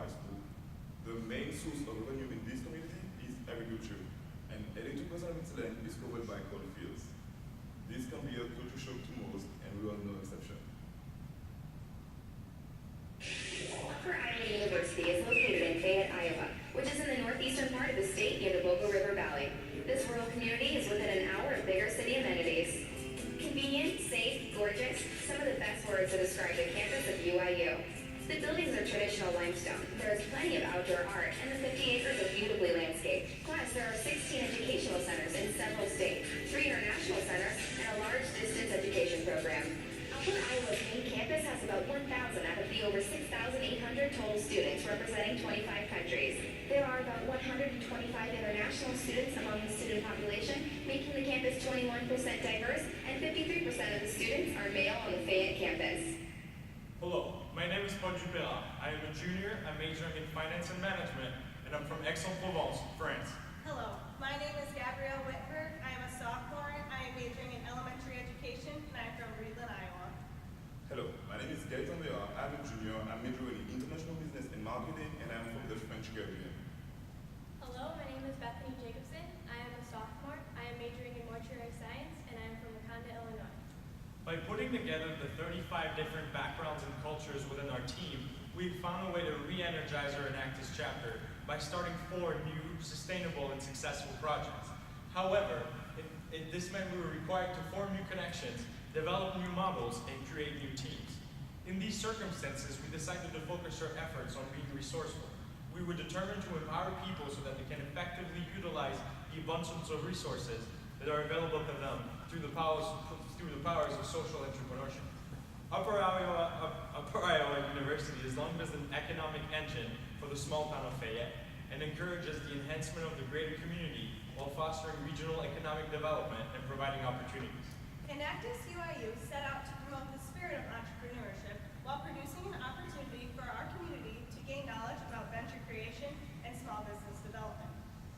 high school. The main source of revenue in this community is agriculture, and 82% of its land is covered by corn fields. This can be a culture shock to most, and we are no exception. Upper Iowa University is located in Fayette, Iowa, which is in the northeastern part of the state near the Bogo River Valley. This rural community is within an hour of bigger city amenities. Convenient, safe, gorgeous, some of the best words to describe the campus of UIU. The buildings are traditional limestone. There is plenty of outdoor art, and the 50 acres are beautifully landscaped. Plus, there are 16 educational centers in several states, 3 international centers, and a large distance education program. Upper Iowa's main campus has about 1,000 out of the over 6,800 total students representing 25 countries. There are about 125 international students among the student population, making the campus 21% diverse, and 53% of the students are male on the Fayette campus. Hello, my name is Paul Jupera. I am a junior. I'm majoring in finance and management, and I'm from Aix-en-Provence, France. Hello, my name is Gabrielle Whitford. I am a sophomore. I am majoring in elementary education, and I am from Reedland, Iowa. Hello, my name is Gaëtan Béard. I'm a junior. I'm majoring in international business and marketing, and I'm from the French Caribbean. Hello, my name is Bethany Jacobson. I am a sophomore. I am majoring in mortuary science, and I am from Wakanda, Illinois. By putting together the 35 different backgrounds and cultures within our team, we've found a way to re-energize our Enactus chapter by starting 4 new, sustainable, and successful projects. However, this meant we were required to form new connections, develop new models, and create new teams. In these circumstances, we decided to focus our efforts on being resourceful. We were determined to empower people so that they can effectively utilize the abundance of resources that are available to them through the powers of social entrepreneurship. Upper Iowa University has long been an economic engine for the small town of Fayette and encourages the enhancement of the greater community while fostering regional economic development and providing opportunities. Enactus UIU set out to promote the spirit of entrepreneurship while producing an opportunity for our community to gain knowledge about venture creation and small business development.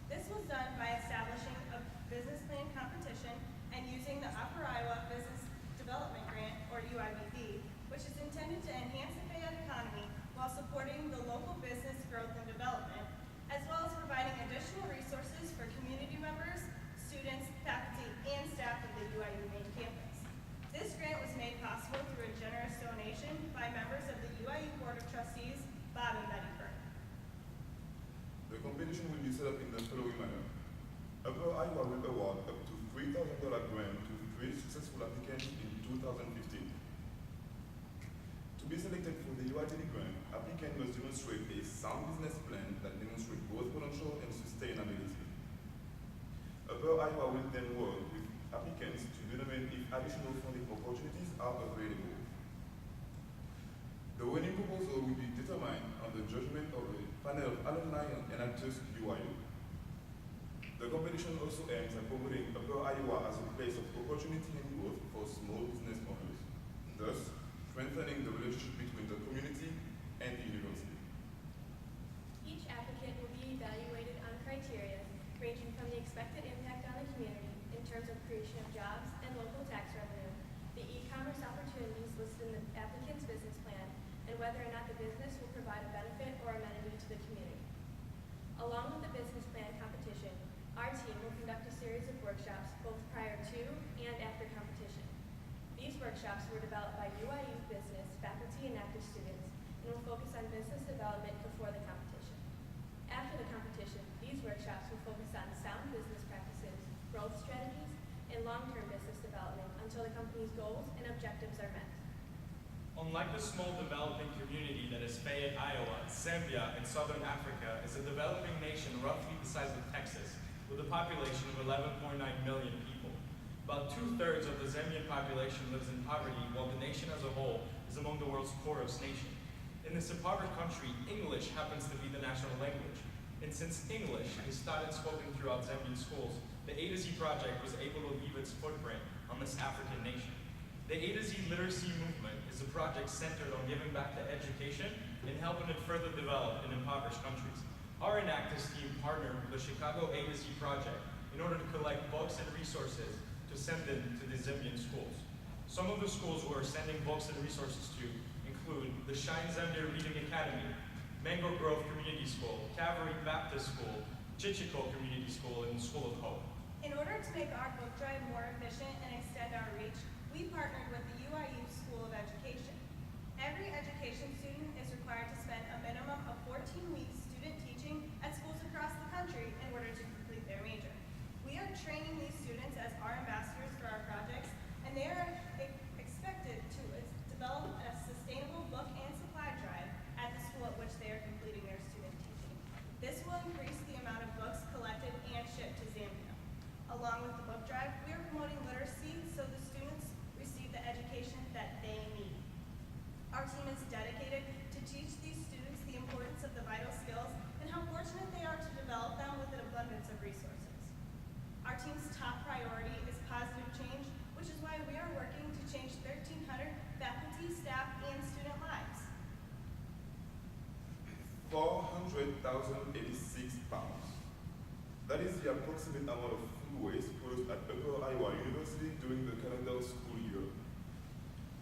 This was done by establishing a business plan competition and using the Upper Iowa Business Development Grant, or UIBD, which is intended to enhance the Fayette economy while supporting the local business growth and development, as well as providing additional resources for community members, students, faculty, and staff of the UIU main campus. This grant was made possible through a generous donation by members of the UIU Board of Trustees, Bob and Betty Burke. The competition will be set up in the following manner. Upper Iowa will award up to $3,000 grant to 3 successful applicants in 2015. To be selected for the UID grant, applicant must demonstrate a sound business plan that demonstrates both potential and sustainability. Upper Iowa will then work with applicants to determine if additional funding opportunities are available. The winning proposal will be determined on the judgment of a panel of alumni and Enactus UIU. The competition also aims at promoting Upper Iowa as a place of opportunity and growth for small business owners, thus strengthening the relationship between the community and the university. Each applicant will be evaluated on criteria ranging from the expected impact on the community in terms of creation of jobs and local tax revenue, the e-commerce opportunities listed in the applicant's business plan, and whether or not the business will provide a benefit or amenity to the community. Along with the business plan competition, our team will conduct a series of workshops both prior to and after competition. These workshops were developed by UIU business, faculty, and active students, and will focus on business development before the competition. After the competition, these workshops will focus on sound business practices, growth strategies, and long-term business development until the company's goals and objectives are met. Unlike the small developing community that is Fayette, Iowa, Zambia in southern Africa is a developing nation roughly the size of Texas, with a population of 11.9 million people. About 2/3 of the Zambian population lives in poverty, while the nation as a whole is among the world's poorest nations. In this impoverished country, English happens to be the national language. And since English is taught and spoken throughout Zambian schools, the A to Z project was able to leave its footprint on this African nation. The A to Z literacy movement is a project centered on giving back to education and helping it further develop in impoverished countries. Our Enactus team partnered with the Chicago A to Z project in order to collect books and resources to send them to the Zambian schools. Some of the schools we're sending books and resources to include the Shine Zambia Reading Academy, Mango Grove Community School, Calvary Baptist School, Chichico Community School, and School of Hope. In order to make our book drive more efficient and extend our reach, we partnered with the UIU School of Education. Every education student is required to spend a minimum of 14 weeks student teaching at schools across the country in order to complete their major. We are training these students as our ambassadors for our projects, and they are expected to develop a sustainable book and supply drive at the school at which they are completing their student teaching. This will increase the amount of books collected and shipped to Zambia. Along with the book drive, we are promoting literacy so the students receive the education that they need. Our team is dedicated to teach these students the importance of the vital skills and how fortunate they are to develop them with an abundance of resources. Our team's top priority is positive change, which is why we are working to change 1,300 faculty, staff, and student lives. 400,086 pounds. That is the approximate amount of food waste produced at Upper Iowa University during the calendar school year.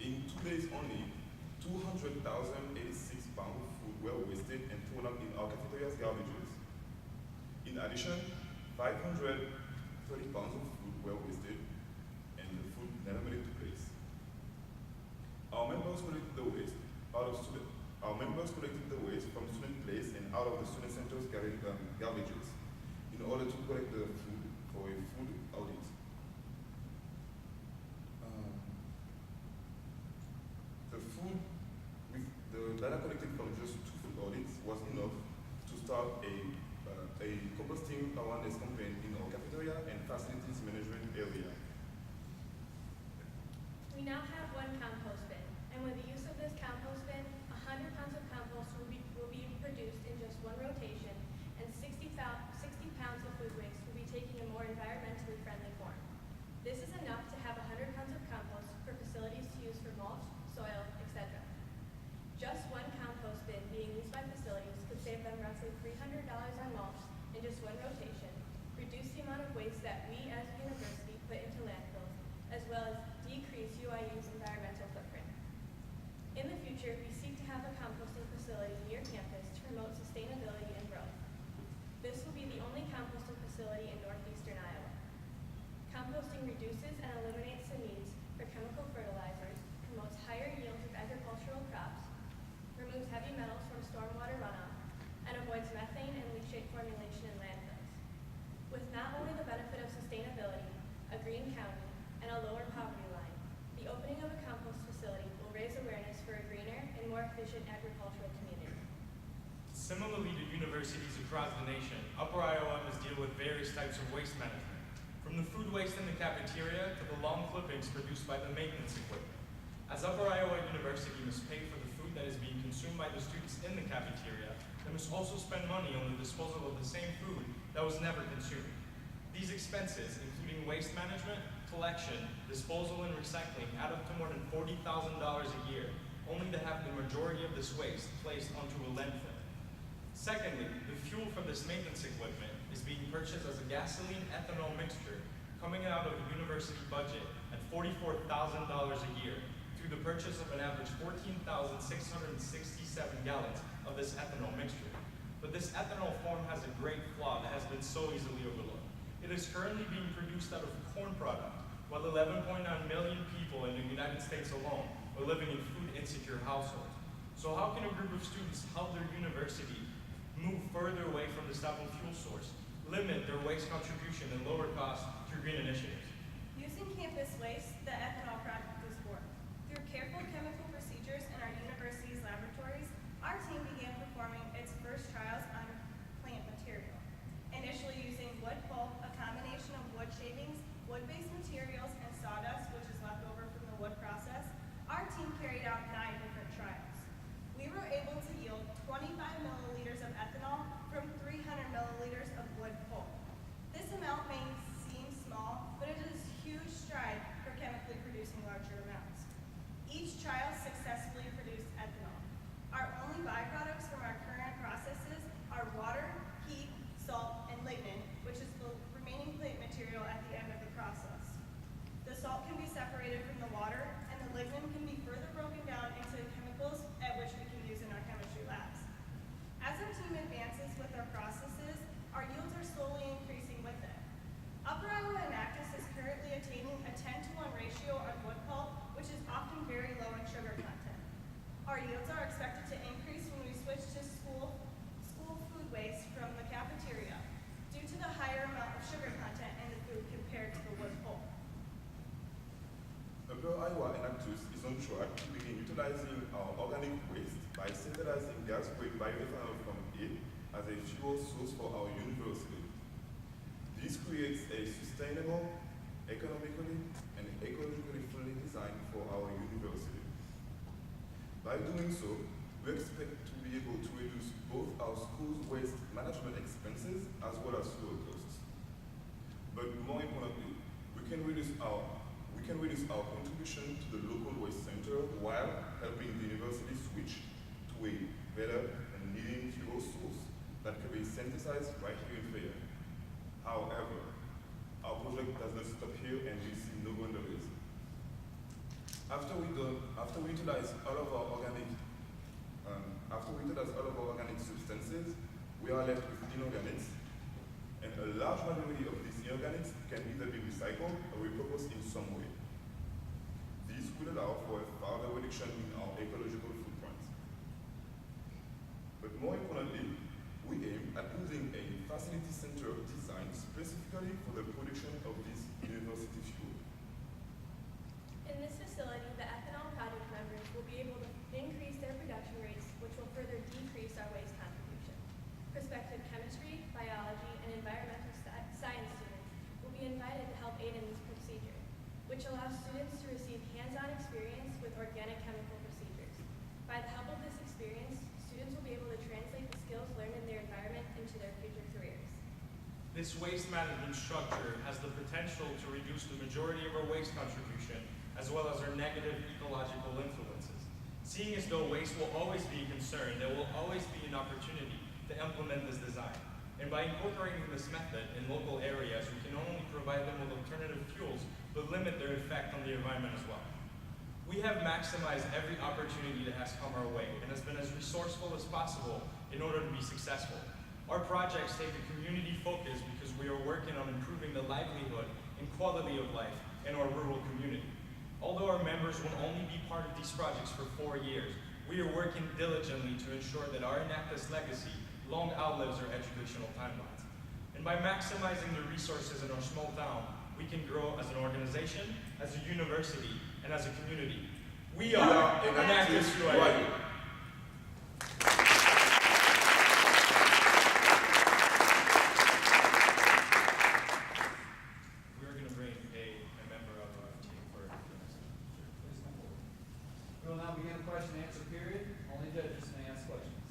In 2 days only, 200,086 pounds of food were wasted and thrown out in our cafeteria's garbages. In addition, 530 pounds of food were wasted and the food never made it to place. Our members collected the waste from student place and out of the student center's garbages in order to collect the food for a food audit. The food, with the data collected from just 2 food audits, was enough to start a composting awareness campaign in our cafeteria and facilities management area. We now have one compost bin, and with the use of this compost bin, 100 pounds of compost will be produced in just one rotation, and 60 pounds of food waste will be taking a more environmentally friendly form. This is enough to have 100 pounds of compost for facilities to use for mulch, soil, etc. Just one compost bin being used by facilities could save them roughly $300 on mulch in just one rotation, reduce the amount of waste that we as a university put into landfills, as well as decrease UIU's environmental footprint. In the future, we seek to have a composting facility near campus to promote sustainability and growth. This will be the only composting facility in northeastern Iowa. Composting reduces and eliminates the needs for chemical fertilizers, promotes higher yields of agricultural crops, removes heavy metals from stormwater runoff, and avoids methane and leachate formulation in landfills. With not only the benefit of sustainability, a green county, and a lower poverty line, the opening of a compost facility will raise awareness for a greener and more efficient agricultural community. Similarly to universities across the nation, Upper Iowa must deal with various types of waste management, from the food waste in the cafeteria to the long clippings produced by the maintenance equipment. As Upper Iowa University must pay for the food that is being consumed by the students in the cafeteria, they must also spend money on the disposal of the same food that was never consumed. These expenses, including waste management, collection, disposal, and recycling, add up to more than $40,000 a year, only to have the majority of this waste placed onto a landfill. Secondly, the fuel for this maintenance equipment is being purchased as a gasoline ethanol mixture coming out of the university budget at $44,000 a year through the purchase of an average 14,667 gallons of this ethanol mixture. But this ethanol form has a great flaw that has been so easily overlooked. It is currently being produced out of corn product, while 11.9 million people in the United States alone are living in food-insecure households. So how can a group of students help their university move further away from this type of fuel source, limit their waste contribution, and lower costs through green initiatives? Using campus waste, the ethanol project was born. Through careful chemical procedures in our university's laboratories, our team began performing its first trials on plant material. Initially using wood pulp, a combination of wood shavings, wood-based materials, and sawdust, which is left over from the wood process, our team carried out 9 different trials. We were able to yield 25 milliliters of ethanol from 300 milliliters of wood pulp. This amount may seem small, but it is a huge stride for chemically producing larger amounts. Each trial ratio on wood pulp, which is often very low in sugar content. Our yields are expected to increase when we switch to school food waste from the cafeteria due to the higher amount of sugar content in the food compared to the wood pulp. Iowa Enactus is on track to begin utilizing our organic waste by synthesizing gas-grade bioethanol from it as a fuel source for our university. This creates a sustainable, economically, and ecologically friendly design for our university. By doing so, we expect to be able to reduce both our school's waste management expenses as well as fuel costs. But more importantly, we can reduce our contribution to the local waste center while helping the university switch to a better and leading fuel source that can be synthesized right here in Fayette. However, our project does not stop here and we see no boundaries. After we utilize all of our organic substances, we are left with inorganics, and a large majority of these inorganics can either be recycled or repurposed in some way. This will allow for a further reduction in our ecological footprint. But more importantly, we aim at building a facility center designed specifically for the production of this university fuel. In this facility, the ethanol project members will be able to increase their production rates, which will further decrease our waste contribution. Prospective chemistry, biology, and environmental science students will be invited to help aid in this procedure, which allows students to receive hands-on experience with organic chemical procedures. By the help of this experience, students will be able to translate the skills learned in their environment into their future careers. This waste management structure has the potential to reduce the majority of our waste contribution as well as our negative ecological influences. Seeing as though waste will always be a concern, there will always be an opportunity to implement this design. And by incorporating this method in local areas, we can not only provide them with alternative fuels, but limit their effect on the environment as well. We have maximized every opportunity that has come our way and has been as resourceful as possible in order to be successful. Our projects take a community focus because we are working on improving the livelihood and quality of life in our rural community. Although our members will only be part of these projects for 4 years, we are working diligently to ensure that our Enactus legacy long outlives our educational timelines. And by maximizing the resources in our small town, we can grow as an organization, as a university, and as a community. We are Enactus UIU. We're going to bring a member of our team for the next one. Please come forward. We will now begin the question and answer period. Only judges may ask questions.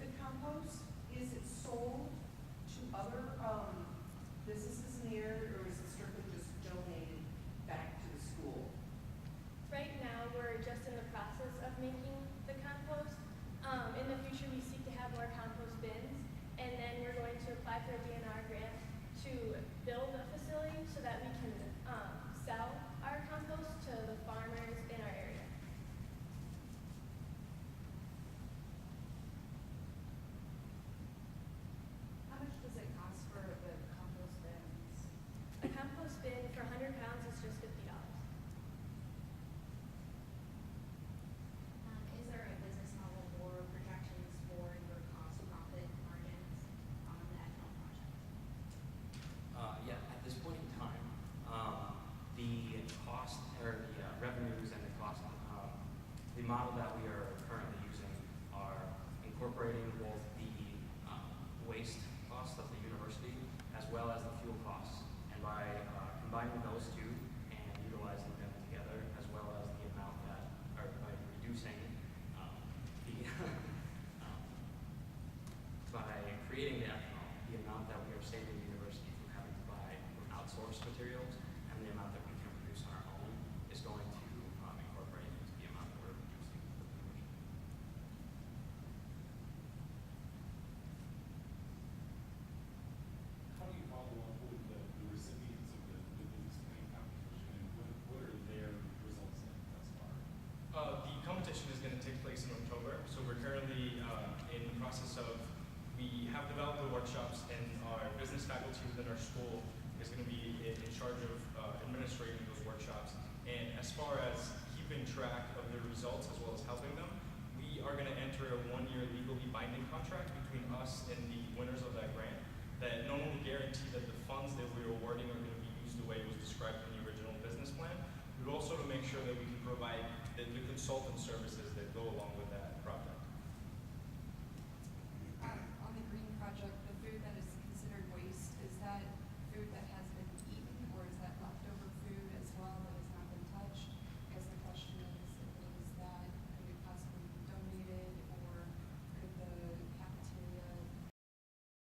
The compost, is it sold to other businesses in the area, or is it strictly just donated back to the school? Right now, we're just in the process of making the compost. In the future, we seek to have more compost bins, and then we're going to apply for a DNR grant to build a facility so that we can sell our compost to the farmers in our area. How much does it cost for the compost bins? A compost bin for 100 pounds is just $50. Is there a business model or projections for your cost profit margins on the ethanol project? Yeah, at this point in time, the cost or the revenues and the cost, the model that we are currently using are incorporating both the waste cost of the university as well as the fuel costs. And by combining those two and utilizing them together, as well as the amount that, or by reducing the, by creating the ethanol, the amount that we are saving the university from having to buy outsourced materials, and the amount that we can produce on our own is going to incorporate into the amount that we're producing for the university. How do you follow up with the recipients of the business plan competition, and what are their results thus far? The competition is going to take place in October, so we're currently in the process of We have developed the workshops, and our business faculty within our school is going to be in charge of administrating those workshops. And as far as keeping track of the results as well as helping them, we are going to enter a one-year legally binding contract between us and the winners of that grant that not only guarantee that the funds that we're awarding are going to be used the way it was described in the original business plan, but also to make sure that we can provide the consultant services that go along with that.